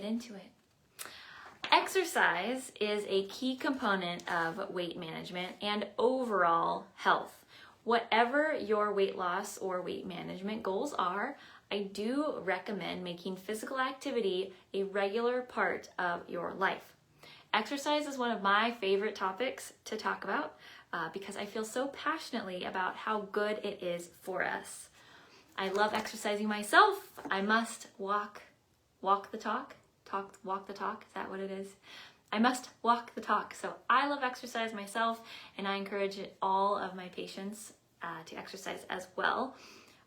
get into it. Exercise is a key component of weight management and overall health. Whatever your weight loss or weight management goals are, I do recommend making physical activity a regular part of your life. Exercise is one of my favorite topics to talk about because I feel so passionately about how good it is for us. I love exercising myself. I must walk the talk. Walk the talk, is that what it is? I must walk the talk. So I love exercise myself, and I encourage all of my patients to exercise as well,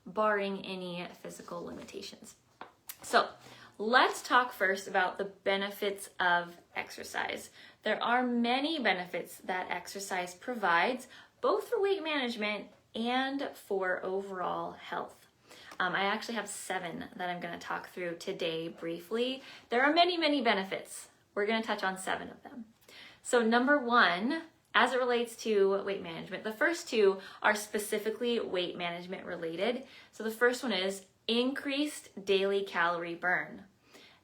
barring any physical limitations. So let's talk first about the benefits of exercise. There are many benefits that exercise provides, both for weight management and for overall health. I actually have 7 that I'm going to talk through today briefly. There are many, many benefits. We're going to touch on 7 of them. So number 1, as it relates to weight management, the first 2 are specifically weight management related. So the first one is increased daily calorie burn.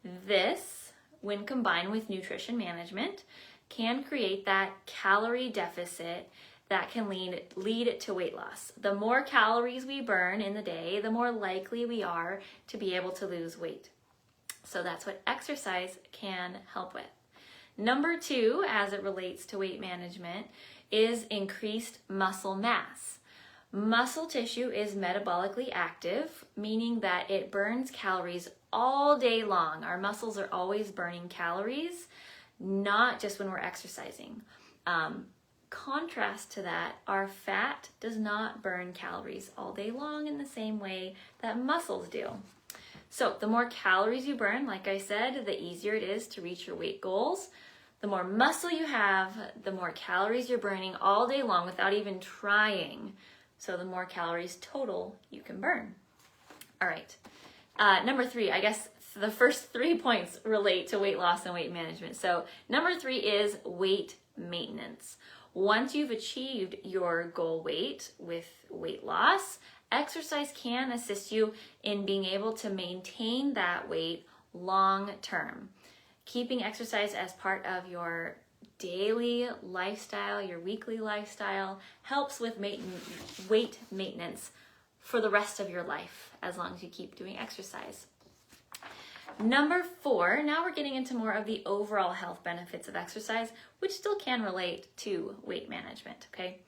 This, when combined with nutrition management, can create that calorie deficit that can lead to weight loss. The more calories we burn in the day, the more likely we are to be able to lose weight. So that's what exercise can help with. Number 2, as it relates to weight management, is increased muscle mass. Muscle tissue is metabolically active, meaning that it burns calories all day long. Our muscles are always burning calories, not just when we're exercising. Contrast to that, our fat does not burn calories all day long in the same way that muscles do. So the more calories you burn, like I said, the easier it is to reach your weight goals. The more muscle you have, the more calories you're burning all day long without even trying. So the more calories total you can burn. All right. Number 3, I guess the first 3 points relate to weight loss and weight management. So number 3 is weight maintenance. Once you've achieved your goal weight with weight loss, exercise can assist you in being able to maintain that weight long term. Keeping exercise as part of your daily lifestyle, your weekly lifestyle, helps with weight maintenance for the rest of your life, as long as you keep doing exercise. Number 4, now we're getting into more of the overall health benefits of exercise, which still can relate to weight management, okay?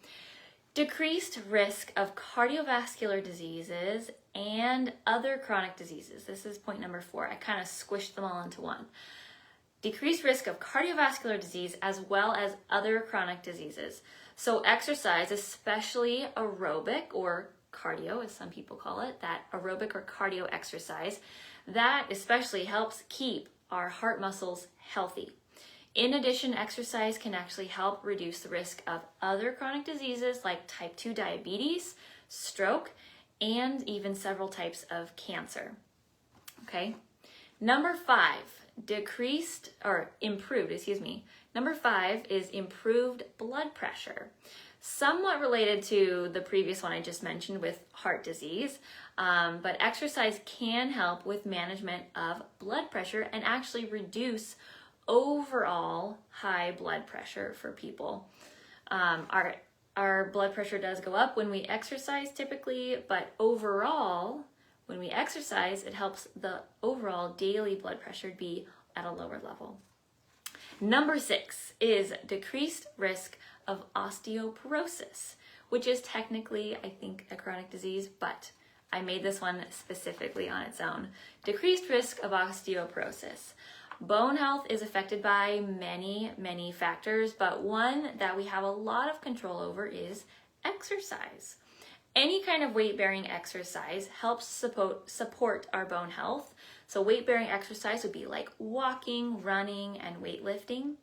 Decreased risk of cardiovascular diseases and other chronic diseases. This is point number 4. I kind of squished them all into one. Decreased risk of cardiovascular disease as well as other chronic diseases. So exercise, especially aerobic or cardio, as some people call it, that aerobic or cardio exercise, that especially helps keep our heart muscles healthy. In addition, exercise can actually help reduce the risk of other chronic diseases like type 2 diabetes, stroke, and even several types of cancer. Okay. Number 5 is improved blood pressure. Somewhat related to the previous one I just mentioned with heart disease, but exercise can help with management of blood pressure and actually reduce overall high blood pressure for people. Our blood pressure does go up when we exercise typically, but overall, when we exercise, it helps the overall daily blood pressure be at a lower level. Number 6 is decreased risk of osteoporosis, which is technically, I think, a chronic disease, but I made this one specifically on its own. Decreased risk of osteoporosis. Bone health is affected by many, many factors, but one that we have a lot of control over is exercise. Any kind of weight-bearing exercise helps support our bone health. So weight-bearing exercise would be like walking, running, and weightlifting.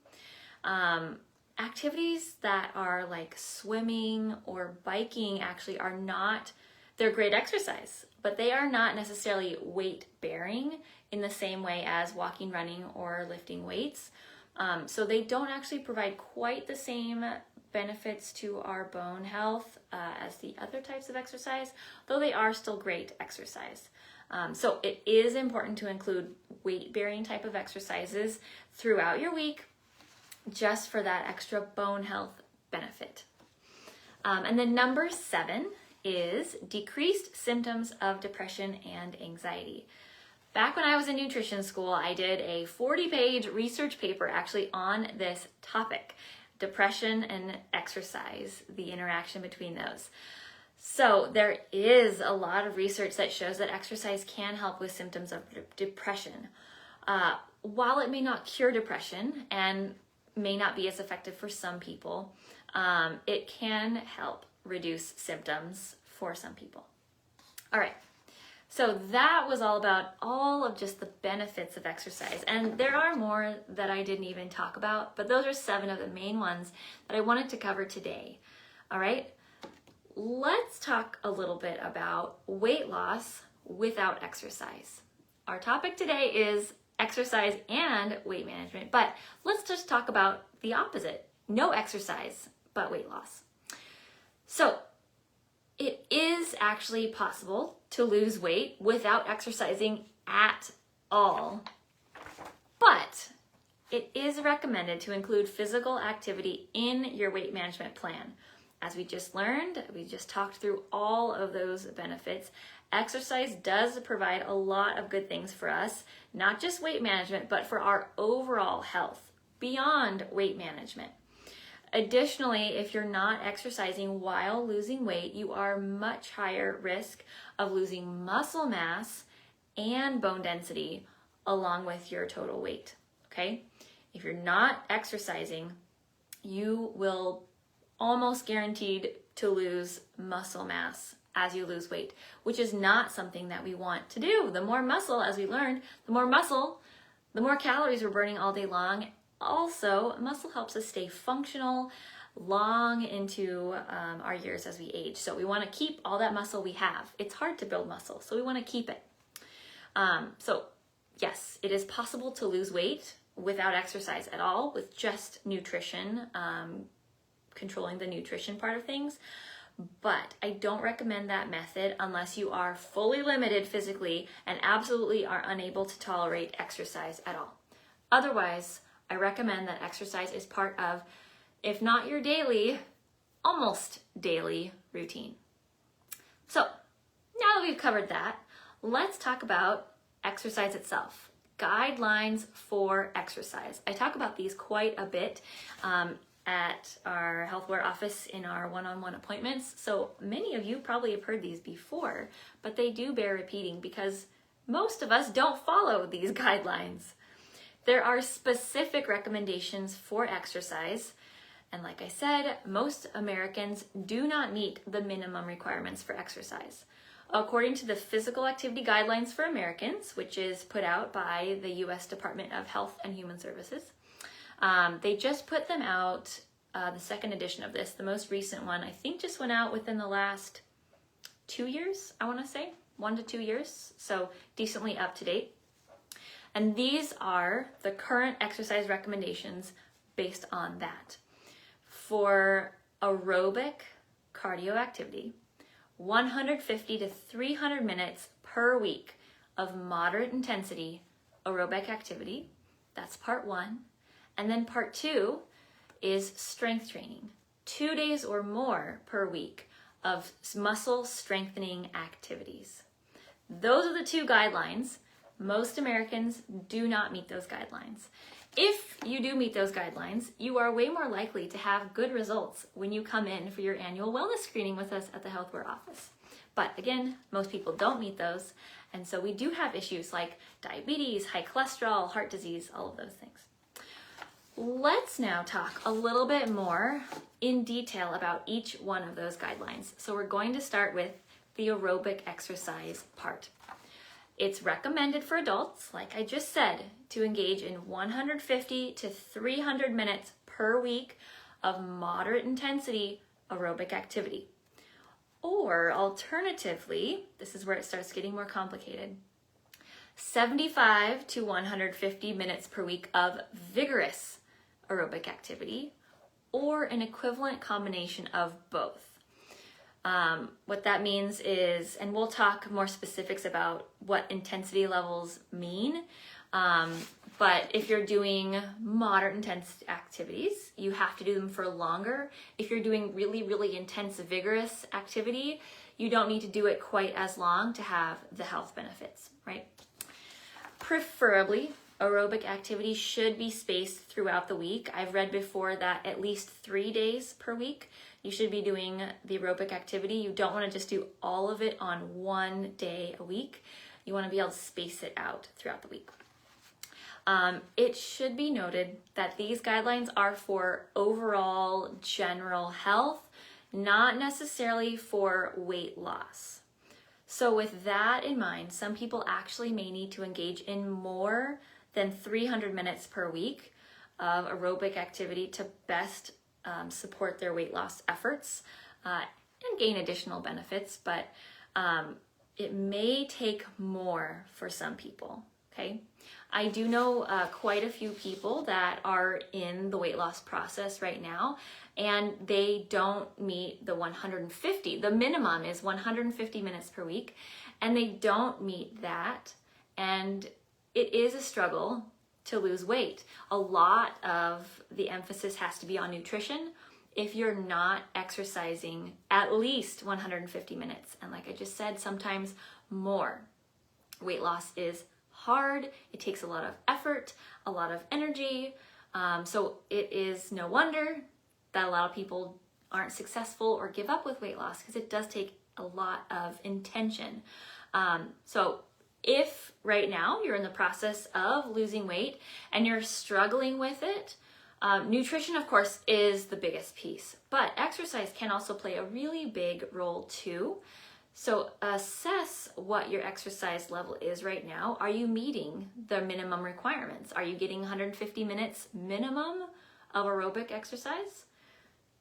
Activities that are like swimming or biking actually are not, they're great exercise, but they are not necessarily weight-bearing in the same way as walking, running, or lifting weights. So they don't actually provide quite the same benefits to our bone health as the other types of exercise, though they are still great exercise. So it is important to include weight-bearing type of exercises throughout your week, just for that extra bone health benefit. And then number 7 is decreased symptoms of depression and anxiety. Back when I was in nutrition school, I did a 40-page research paper actually on this topic, depression and exercise, the interaction between those. So there is a lot of research that shows that exercise can help with symptoms of depression. While it may not cure depression and may not be as effective for some people, it can help reduce symptoms for some people. All right, so that was all about all of just the benefits of exercise. And there are more that I didn't even talk about, but those are 7 of the main ones that I wanted to cover today. All right, let's talk a little bit about weight loss without exercise. Our topic today is exercise and weight management, but let's just talk about the opposite. No exercise, but weight loss. So it is actually possible to lose weight without exercising at all, but it is recommended to include physical activity in your weight management plan. As we just learned, we just talked through all of those benefits. Exercise does provide a lot of good things for us, not just weight management, but for our overall health beyond weight management. Additionally, if you're not exercising while losing weight, you are much higher risk of losing muscle mass and bone density along with your total weight, okay? If you're not exercising, you will almost guaranteed to lose muscle mass as you lose weight, which is not something that we want to do. The more muscle, as we learned, the more muscle, the more calories we're burning all day long. Also, muscle helps us stay functional long into our years as we age. So we want to keep all that muscle we have. It's hard to build muscle, so we want to keep it. So yes, it is possible to lose weight without exercise at all, with just nutrition, controlling the nutrition part of things. But I don't recommend that method unless you are fully limited physically and absolutely are unable to tolerate exercise at all. Otherwise, I recommend that exercise is part of, if not your daily, almost daily routine. So now that we've covered that, let's talk about exercise itself. Guidelines for exercise. I talk about these quite a bit at our HealthWare office in our one-on-one appointments. So many of you probably have heard these before, but they do bear repeating because most of us don't follow these guidelines. There are specific recommendations for exercise, and like I said, most Americans do not meet the minimum requirements for exercise. According to the Physical Activity Guidelines for Americans, which is put out by the U.S. Department of Health and Human Services, they just put them out, the second edition of this, the most recent one, I think just went out within the last 2 years, I want to say, 1 to 2 years, so decently up to date. And these are the current exercise recommendations based on that. For aerobic cardio activity, 150 to 300 minutes per week of moderate intensity aerobic activity. That's part 1. And then part 2 is strength training, 2 days or more per week of muscle strengthening activities. Those are the 2 guidelines. Most Americans do not meet those guidelines. If you do meet those guidelines, you are way more likely to have good results when you come in for your annual wellness screening with us at the HealthWare office. But again, most people don't meet those, and so we do have issues like diabetes, high cholesterol, heart disease, all of those things. Let's now talk a little bit more in detail about each one of those guidelines. So we're going to start with the aerobic exercise part. It's recommended for adults, like I just said, to engage in 150 to 300 minutes per week of moderate intensity aerobic activity. Or alternatively, this is where it starts getting more complicated, 75 to 150 minutes per week of vigorous aerobic activity, or an equivalent combination of both. What that means is, and we'll talk more specifics about what intensity levels mean, but if you're doing moderate intense activities, you have to do them for longer. If you're doing really, really intense, vigorous activity, you don't need to do it quite as long to have the health benefits, right? Preferably, aerobic activity should be spaced throughout the week. I've read before that at least 3 days per week, you should be doing the aerobic activity. You don't want to just do all of it on one day a week. You want to be able to space it out throughout the week. It should be noted that these guidelines are for overall general health, not necessarily for weight loss. So with that in mind, some people actually may need to engage in more than 300 minutes per week of aerobic activity to best support their weight loss efforts and gain additional benefits, but it may take more for some people, okay? I do know quite a few people that are in the weight loss process right now, and they don't meet the 150. The minimum is 150 minutes per week, and they don't meet that, and it is a struggle to lose weight. A lot of the emphasis has to be on nutrition if you're not exercising at least 150 minutes. And like I just said, sometimes more. Weight loss is hard. It takes a lot of effort, a lot of energy. So it is no wonder that a lot of people aren't successful or give up with weight loss, because it does take a lot of intention. So if right now you're in the process of losing weight and you're struggling with it, nutrition, of course, is the biggest piece, but exercise can also play a really big role too. So assess what your exercise level is right now. Are you meeting the minimum requirements? Are you getting 150 minutes minimum of aerobic exercise?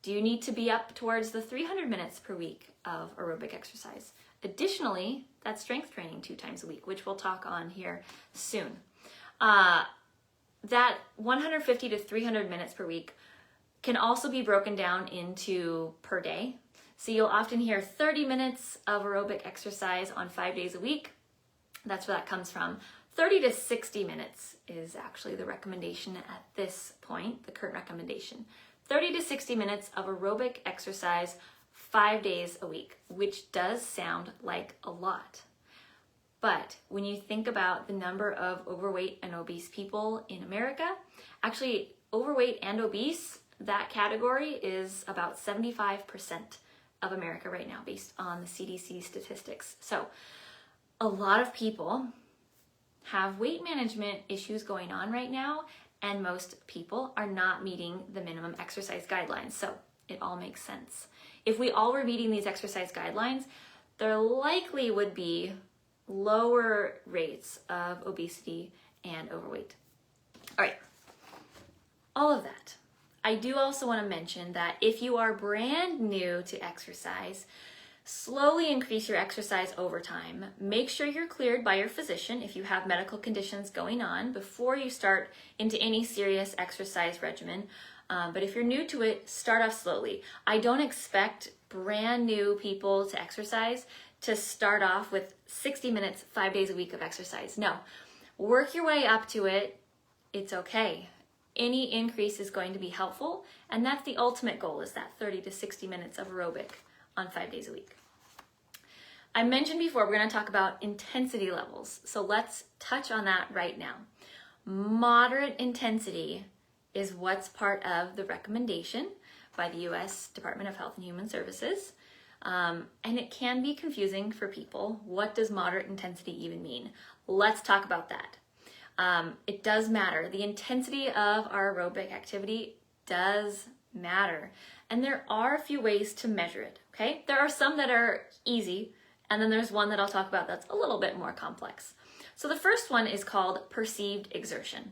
Do you need to be up towards the 300 minutes per week of aerobic exercise? Additionally, that's strength training 2 times a week, which we'll talk on here soon. That 150 to 300 minutes per week can also be broken down into per day. So you'll often hear 30 minutes of aerobic exercise on 5 days a week. That's where that comes from. 30 to 60 minutes is actually the recommendation at this point, the current recommendation. 30 to 60 minutes of aerobic exercise 5 days a week, which does sound like a lot. But when you think about the number of overweight and obese people in America, actually overweight and obese, that category is about 75% of America right now based on the CDC statistics. So a lot of people have weight management issues going on right now, and most people are not meeting the minimum exercise guidelines. So it all makes sense. If we all were meeting these exercise guidelines, there likely would be lower rates of obesity and overweight. All right, all of that. I do also want to mention that if you are brand new to exercise, slowly increase your exercise over time. Make sure you're cleared by your physician if you have medical conditions going on before you start into any serious exercise regimen. But if you're new to it, start off slowly. I don't expect brand new people to exercise to start off with 60 minutes, 5 days a week of exercise. No, work your way up to it. It's okay. Any increase is going to be helpful, and that's the ultimate goal, is that 30 to 60 minutes of aerobic on 5 days a week. I mentioned before we're going to talk about intensity levels, so let's touch on that right now. Moderate intensity is what's part of the recommendation by the U.S. Department of Health and Human Services, and it can be confusing for people. What does moderate intensity even mean? Let's talk about that. It does matter. The intensity of our aerobic activity does matter. And there are a few ways to measure it, okay? There are some that are easy, and then there's one that I'll talk about that's a little bit more complex. So the first one is called perceived exertion.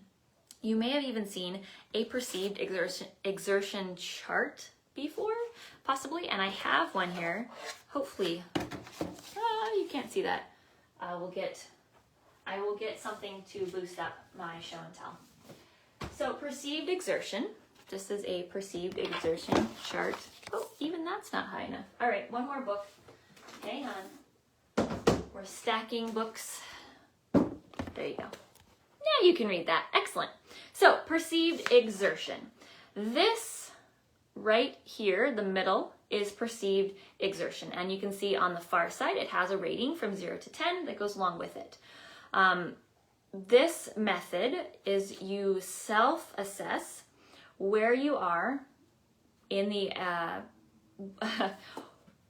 You may have even seen a perceived exertion chart before, possibly, and I have one here. Hopefully, you can't see that. I will get something to boost up my show and tell. So perceived exertion, this is a perceived exertion chart. Oh, even that's not high enough. All right, one more book. Hang on. We're stacking books. There you go. Now you can read that. Excellent. So, perceived exertion. This right here, the middle, is perceived exertion. And you can see on the far side, it has a rating from 0 to 10 that goes along with it. This method is you self-assess where you are in the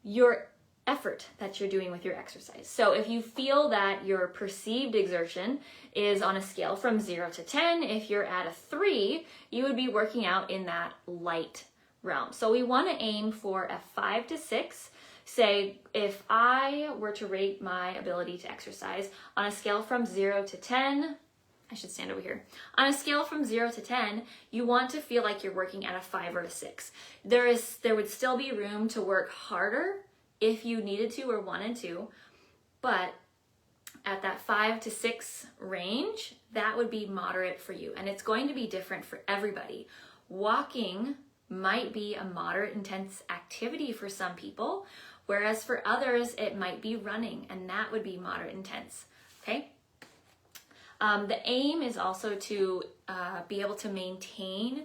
your effort that you're doing with your exercise. So if you feel that your perceived exertion is on a scale from 0 to 10, if you're at a 3, you would be working out in that light realm. So we want to aim for a 5 to 6. Say, if I were to rate my ability to exercise on a scale from 0 to 10, I should stand over here. On a scale from 0 to 10, you want to feel like you're working at a 5 or a 6. There would still be room to work harder if you needed to or wanted to, but at that 5 to 6 range, that would be moderate for you. And it's going to be different for everybody. Walking might be a moderate intense activity for some people, whereas for others, it might be running, and that would be moderate intense, okay? The aim is also to be able to maintain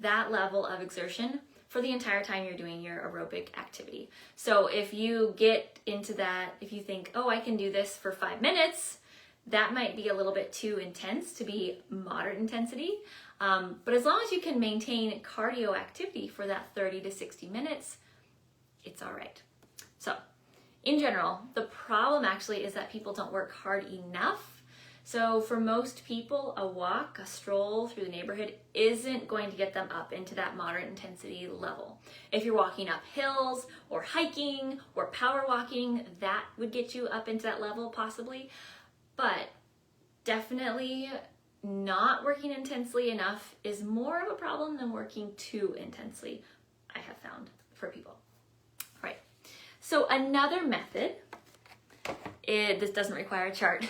that level of exertion for the entire time you're doing your aerobic activity. So if you get into that, if you think, oh, I can do this for 5 minutes, that might be a little bit too intense to be moderate intensity. But as long as you can maintain cardio activity for that 30 to 60 minutes, it's all right. So in general, the problem actually is that people don't work hard enough. So for most people, a walk, a stroll through the neighborhood isn't going to get them up into that moderate intensity level. If you're walking up hills or hiking or power walking, that would get you up into that level possibly. But definitely not working intensely enough is more of a problem than working too intensely, I have found, for people. Right. So another method, this doesn't require a chart.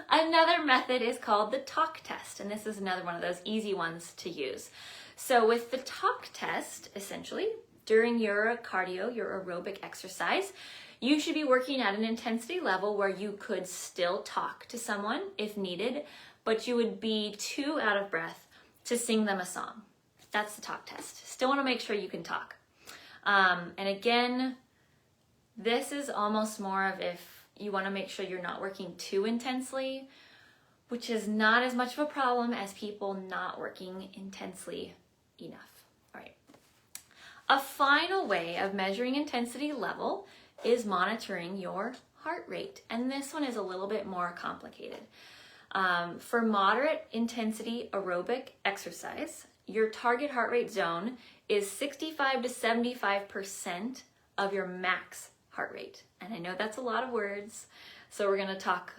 Another method is called the talk test, and this is another one of those easy ones to use. So with the talk test, essentially, during your cardio, your aerobic exercise, you should be working at an intensity level where you could still talk to someone if needed, but you would be too out of breath to sing them a song. That's the talk test. Still want to make sure you can talk. And again, this is almost more of if you want to make sure you're not working too intensely, which is not as much of a problem as people not working intensely enough. All right. A final way of measuring intensity level is monitoring your heart rate. And this one is a little bit more complicated. For moderate intensity aerobic exercise, your target heart rate zone is 65 to 75% of your max heart rate. And I know that's a lot of words, so we're going to talk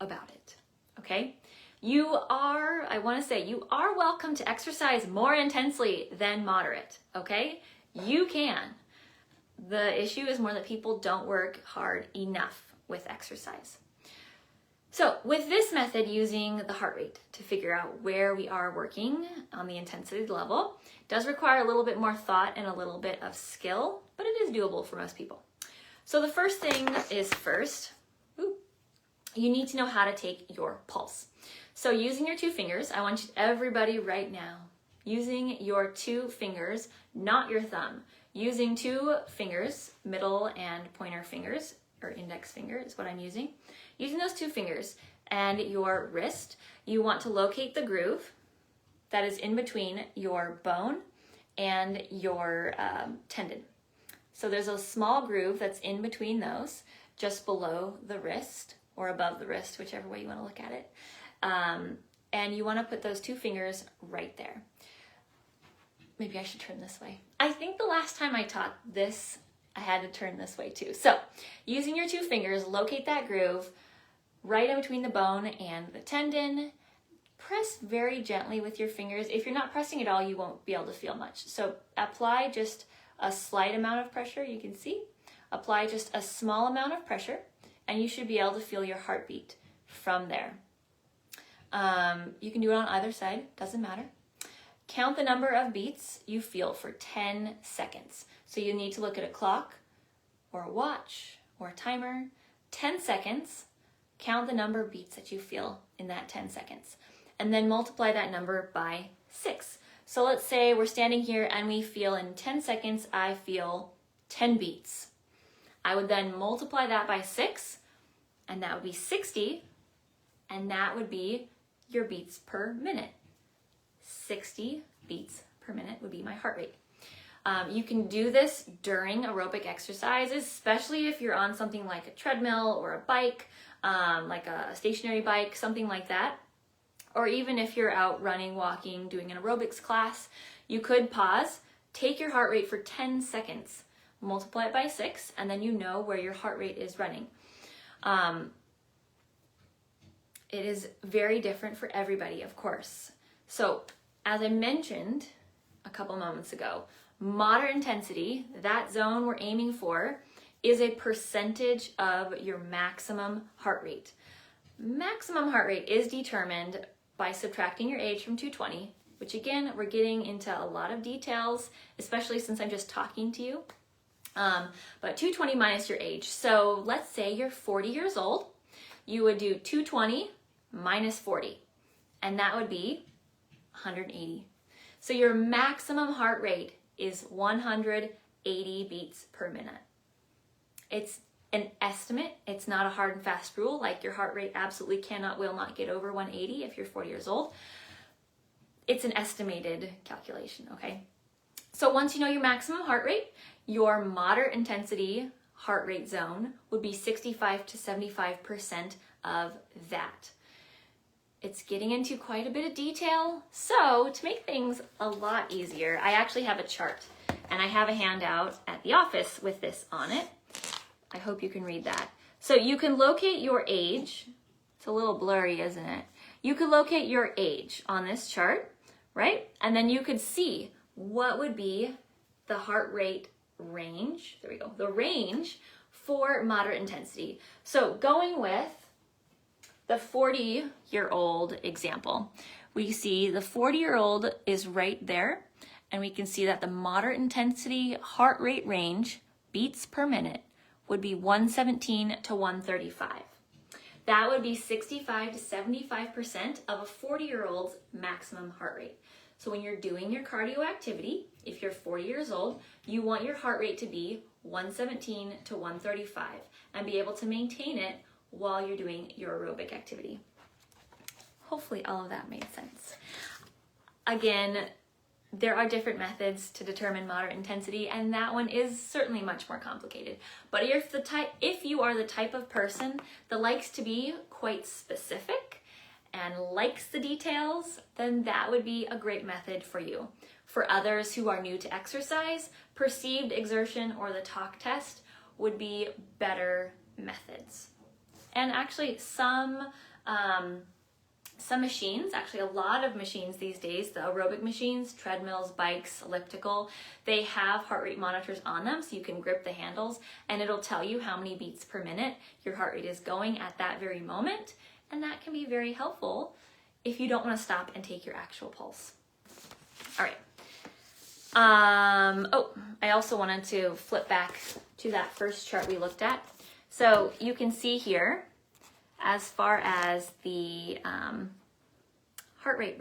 about it, okay? You are welcome to exercise more intensely than moderate, okay? You can. The issue is more that people don't work hard enough with exercise. So with this method, using the heart rate to figure out where we are working on the intensity level, does require a little bit more thought and a little bit of skill, but it is doable for most people. So the first thing is you need to know how to take your pulse. So using your 2 fingers, I want everybody right now, using your 2 fingers, not your thumb, using 2 fingers, middle and pointer fingers, or index finger is what I'm using. Using those 2 fingers and your wrist, you want to locate the groove that is in between your bone and your tendon. So there's a small groove that's in between those, just below the wrist or above the wrist, whichever way you want to look at it. And you want to put those 2 fingers right there. Maybe I should turn this way. I think the last time I taught this, I had to turn this way too. So using your 2 fingers, locate that groove right in between the bone and the tendon. Press very gently with your fingers. If you're not pressing at all, you won't be able to feel much. So apply just a slight amount of pressure, you can see. Apply just a small amount of pressure, and you should be able to feel your heartbeat from there. You can do it on either side, doesn't matter. count the number of beats you feel for 10 seconds. So you need to look at a clock or a watch or a timer. 10 seconds, count the number of beats that you feel in that 10 seconds. And then multiply that number by 6. So let's say we're standing here and we feel in 10 seconds, I feel 10 beats. I would then multiply that by 6, and that would be 60, and that would be your beats per minute. 60 beats per minute would be my heart rate. You can do this during aerobic exercises, especially if you're on something like a treadmill or a bike, like a stationary bike, something like that. Or even if you're out running, walking, doing an aerobics class, you could pause, take your heart rate for 10 seconds, multiply it by 6, and then you know where your heart rate is running. It is very different for everybody, of course. So, as I mentioned a couple moments ago, moderate intensity, that zone we're aiming for, is a percentage of your maximum heart rate. Maximum heart rate is determined by subtracting your age from 220, which again, we're getting into a lot of details, especially since I'm just talking to you. But 220 minus your age. So let's say you're 40 years old, you would do 220 minus 40, and that would be 180. So your maximum heart rate is 180 beats per minute. It's an estimate. It's not a hard and fast rule, like your heart rate absolutely will not get over 180 if you're 40 years old. It's an estimated calculation, okay? So once you know your maximum heart rate, your moderate intensity heart rate zone would be 65 to 75% of that. It's getting into quite a bit of detail. So to make things a lot easier, I actually have a chart, and I have a handout at the office with this on it. I hope you can read that. So you can locate your age. It's a little blurry, isn't it? You could locate your age on this chart, right? And then you could see what would be the heart rate range. There we go. The range for moderate intensity. So going with the 40-year-old example, we see the 40-year-old is right there, and we can see that the moderate intensity heart rate range, beats per minute, would be 117 to 135. That would be 65 to 75% of a 40-year-old's maximum heart rate. So when you're doing your cardio activity, if you're 40 years old, you want your heart rate to be 117 to 135 and be able to maintain it while you're doing your aerobic activity. Hopefully all of that made sense. Again, there are different methods to determine moderate intensity, and that one is certainly much more complicated. But if you are the type of person that likes to be quite specific and likes the details, then that would be a great method for you. For others who are new to exercise, perceived exertion or the talk test would be better methods. And actually some machines, actually a lot of machines these days, the aerobic machines, treadmills, bikes, elliptical, they have heart rate monitors on them, so you can grip the handles and it'll tell you how many beats per minute your heart rate is going at that very moment. And that can be very helpful if you don't want to stop and take your actual pulse. All right. I also wanted to flip back to that first chart we looked at. So you can see here, as far as the heart rate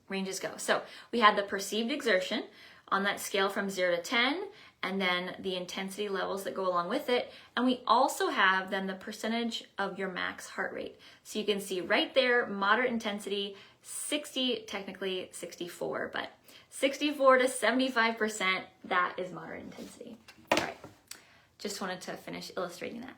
ranges go. So we had the perceived exertion on that scale from 0 to 10, and then the intensity levels that go along with it. And we also have then the percentage of your max heart rate. So you can see right there, moderate intensity, 60, technically 64, but 64 to 75%, that is moderate intensity. All right, just wanted to finish illustrating that.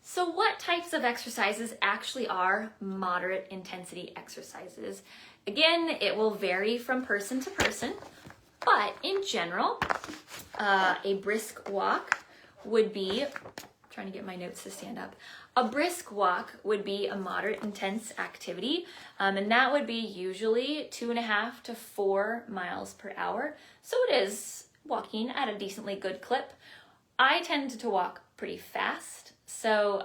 So what types of exercises actually are moderate intensity exercises? Again, it will vary from person to person, but in general, a brisk walk would be, trying to get my notes to stand up, a brisk walk would be a moderate intense activity, and that would be usually 2.5 to 4 miles per hour. So it is walking at a decently good clip. I tend to walk pretty fast. So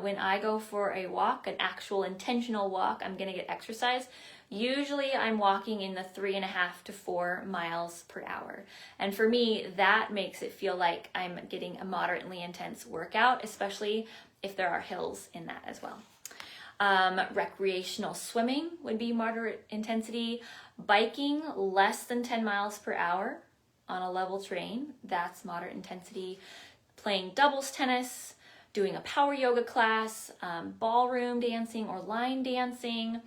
when I go for a walk, an actual intentional walk, I'm gonna get exercise. Usually I'm walking in the 3.5 to 4 miles per hour. And for me, that makes it feel like I'm getting a moderately intense workout, especially if there are hills in that as well. Recreational swimming would be moderate intensity. Biking less than 10 miles per hour on a level terrain, that's moderate intensity. Playing doubles tennis, doing a power yoga class, ballroom dancing or line dancing,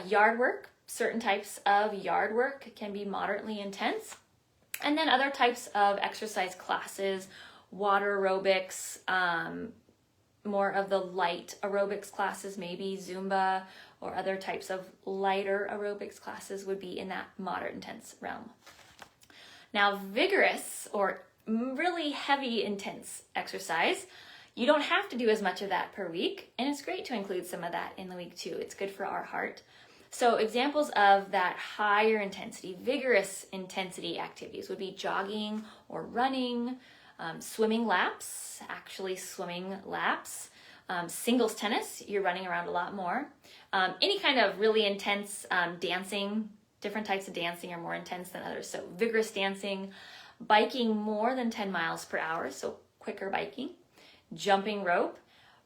yard work. Certain types of yard work can be moderately intense. And then other types of exercise classes, water aerobics, more of the light aerobics classes, maybe Zumba or other types of lighter aerobics classes would be in that moderate intense realm. Now, vigorous or really heavy intense exercise, you don't have to do as much of that per week, and it's great to include some of that in the week too. It's good for our heart. So examples of that higher intensity, vigorous intensity activities would be jogging or running, swimming laps, singles tennis, you're running around a lot more. Any kind of really intense dancing, different types of dancing are more intense than others. So vigorous dancing, biking more than 10 miles per hour, so quicker biking, jumping rope,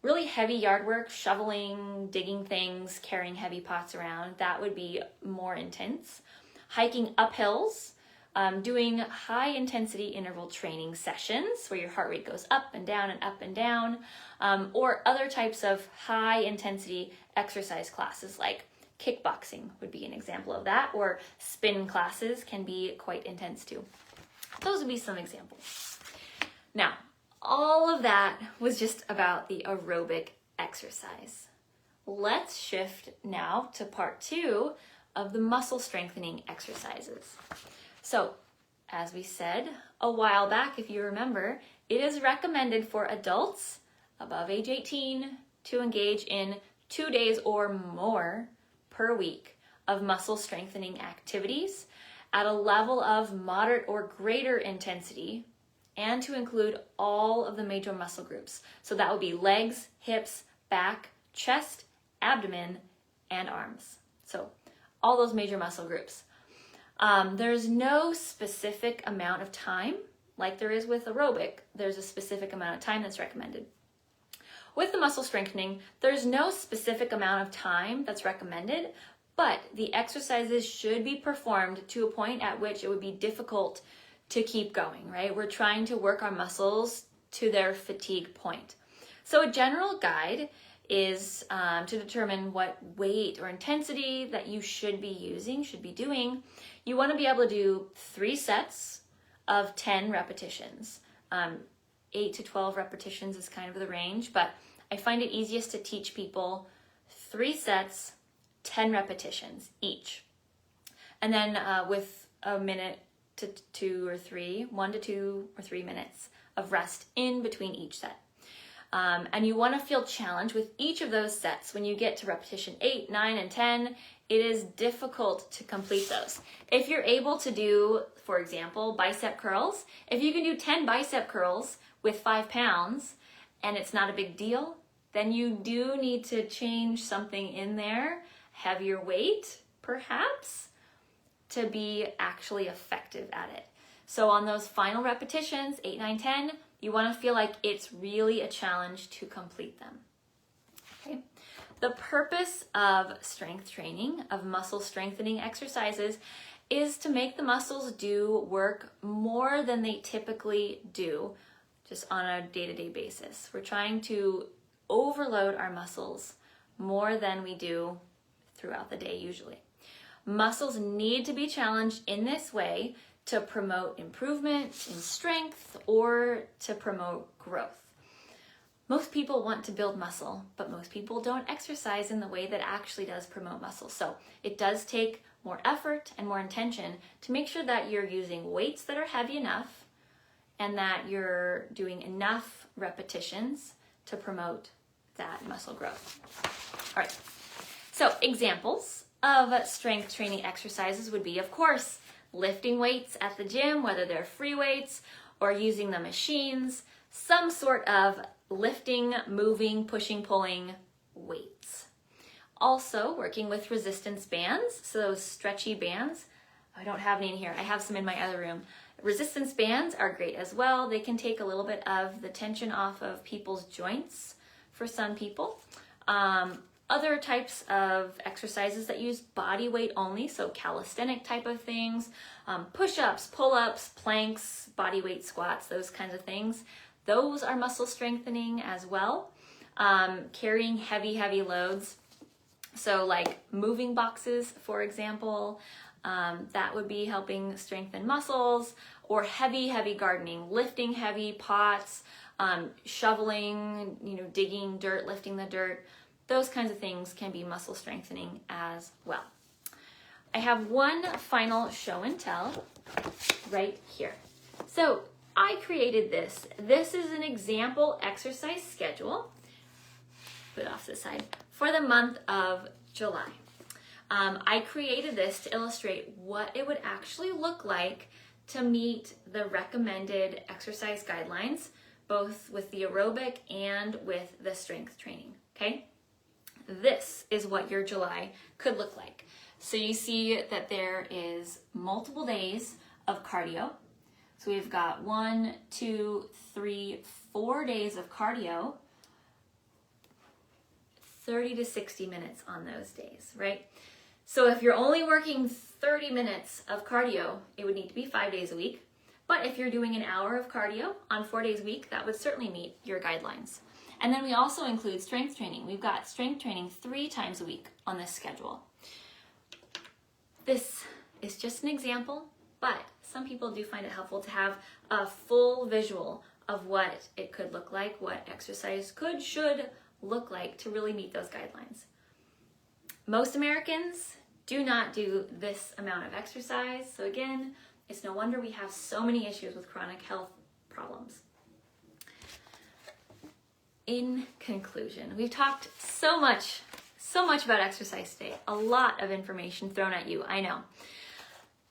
really heavy yard work, shoveling, digging things, carrying heavy pots around, that would be more intense. Hiking up hills, doing high intensity interval training sessions where your heart rate goes up and down and up and down, or other types of high intensity exercise classes like kickboxing would be an example of that, or spin classes can be quite intense too. Those would be some examples. Now, all of that was just about the aerobic exercise. Let's shift now to part 2 of the muscle strengthening exercises. So, as we said a while back, if you remember, it is recommended for adults above age 18 to engage in 2 days or more per week of muscle strengthening activities at a level of moderate or greater intensity, and to include all of the major muscle groups. So that would be legs, hips, back, chest, abdomen, and arms. So all those major muscle groups. There's no specific amount of time, like there is with aerobic. There's a specific amount of time that's recommended. With the muscle strengthening, there's no specific amount of time that's recommended, but the exercises should be performed to a point at which it would be difficult to keep going, right? We're trying to work our muscles to their fatigue point. So a general guide is to determine what weight or intensity that you should be doing. You want to be able to do 3 sets of 10 repetitions. 8 to 12 repetitions is kind of the range, but I find it easiest to teach people 3 sets, 10 repetitions each. And then with a minute to 2 or 3, 1 to 2 or 3 minutes of rest in between each set. And you want to feel challenged with each of those sets. When you get to repetition 8, 9, and 10, it is difficult to complete those. If you're able to do, for example, bicep curls, if you can do 10 bicep curls with 5 pounds and it's not a big deal, then you do need to change something in there, heavier weight perhaps, to be actually effective at it. So on those final repetitions, 8, 9, 10, you want to feel like it's really a challenge to complete them. Okay. The purpose of strength training, of muscle strengthening exercises, is to make the muscles do work more than they typically do just on a day-to-day basis. We're trying to overload our muscles more than we do throughout the day usually. Muscles need to be challenged in this way to promote improvement in strength or to promote growth. Most people want to build muscle, but most people don't exercise in the way that actually does promote muscle. So it does take more effort and more intention to make sure that you're using weights that are heavy enough and that you're doing enough repetitions to promote that muscle growth. All right, so examples of strength training exercises would be, of course, lifting weights at the gym, whether they're free weights or using the machines, some sort of lifting, moving, pushing, pulling weights. Also working with resistance bands, so those stretchy bands. I don't have any in here. I have some in my other room. Resistance bands are great as well. They can take a little bit of the tension off of people's joints for some people. Other types of exercises that use body weight only, so calisthenic type of things, push-ups, pull-ups, planks, body weight squats, those kinds of things. Those are muscle strengthening as well. Carrying heavy loads, so like moving boxes, for example, that would be helping strengthen muscles, or heavy gardening, lifting heavy pots, shoveling, digging dirt, lifting the dirt. Those kinds of things can be muscle strengthening as well. I have one final show and tell right here. So I created this. This is an example exercise schedule, put it off to the side, for the month of July. I created this to illustrate what it would actually look like to meet the recommended exercise guidelines, both with the aerobic and with the strength training, okay? This is what your July could look like. So you see that there is multiple days of cardio. So we've got 1, 2, 3, 4 days of cardio, 30 to 60 minutes on those days, right? So if you're only working 30 minutes of cardio, it would need to be 5 days a week. But if you're doing an hour of cardio on 4 days a week, that would certainly meet your guidelines. And then we also include strength training. We've got strength training 3 times a week on this schedule. This is just an example, but some people do find it helpful to have a full visual of what it could look like, what exercise should look like to really meet those guidelines. Most Americans do not do this amount of exercise. So again, it's no wonder we have so many issues with chronic health problems. In conclusion, we've talked so much about exercise today. A lot of information thrown at you, I know.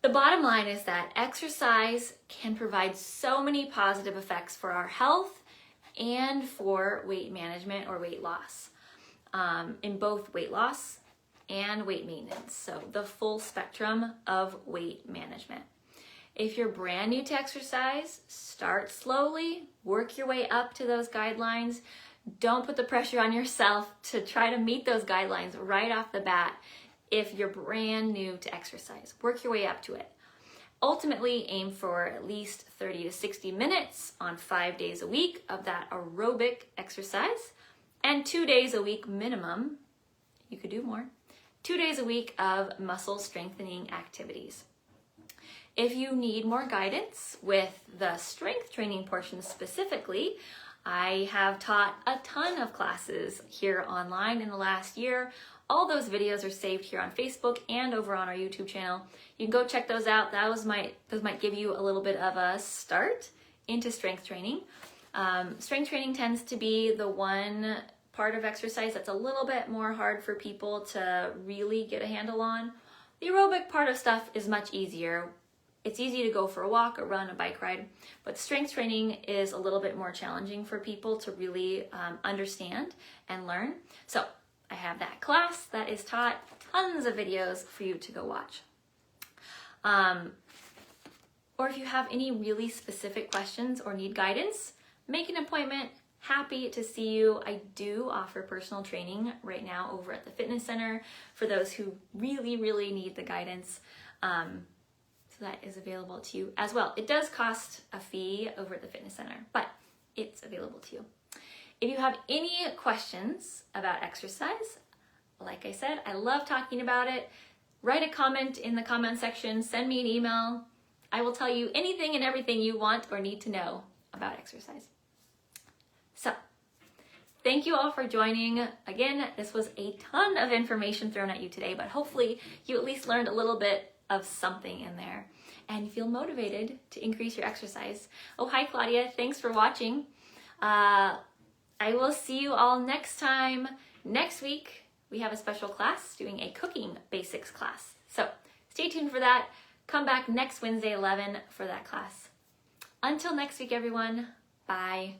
The bottom line is that exercise can provide so many positive effects for our health and for weight management or weight loss, in both weight loss and weight maintenance. So the full spectrum of weight management. If you're brand new to exercise, start slowly, work your way up to those guidelines. Don't put the pressure on yourself to try to meet those guidelines right off the bat if you're brand new to exercise. Work your way up to it. Ultimately, aim for at least 30 to 60 minutes on 5 days a week of that aerobic exercise, and 2 days a week minimum, you could do more, 2 days a week of muscle strengthening activities. If you need more guidance with the strength training portion specifically, I have taught a ton of classes here online in the last year. All those videos are saved here on Facebook and over on our YouTube channel. You can go check those out. Those might give you a little bit of a start into strength training. Strength training tends to be the one part of exercise that's a little bit more hard for people to really get a handle on. The aerobic part of stuff is much easier. It's easy to go for a walk, a run, a bike ride, but strength training is a little bit more challenging for people to really understand and learn. So I have that class that is taught, tons of videos for you to go watch. Or if you have any really specific questions or need guidance, make an appointment. Happy to see you. I do offer personal training right now over at the fitness center for those who really need the guidance. So that is available to you as well. It does cost a fee over at the fitness center, but it's available to you. If you have any questions about exercise, like I said, I love talking about it. Write a comment in the comment section, send me an email. I will tell you anything and everything you want or need to know about exercise. So, thank you all for joining. Again, this was a ton of information thrown at you today, but hopefully you at least learned a little bit of something in there and you feel motivated to increase your exercise. Oh, hi Claudia, thanks for watching. I will see you all next time. Next week, we have a special class doing a cooking basics class. So stay tuned for that. Come back next Wednesday, 11 for that class. Until next week, everyone, bye.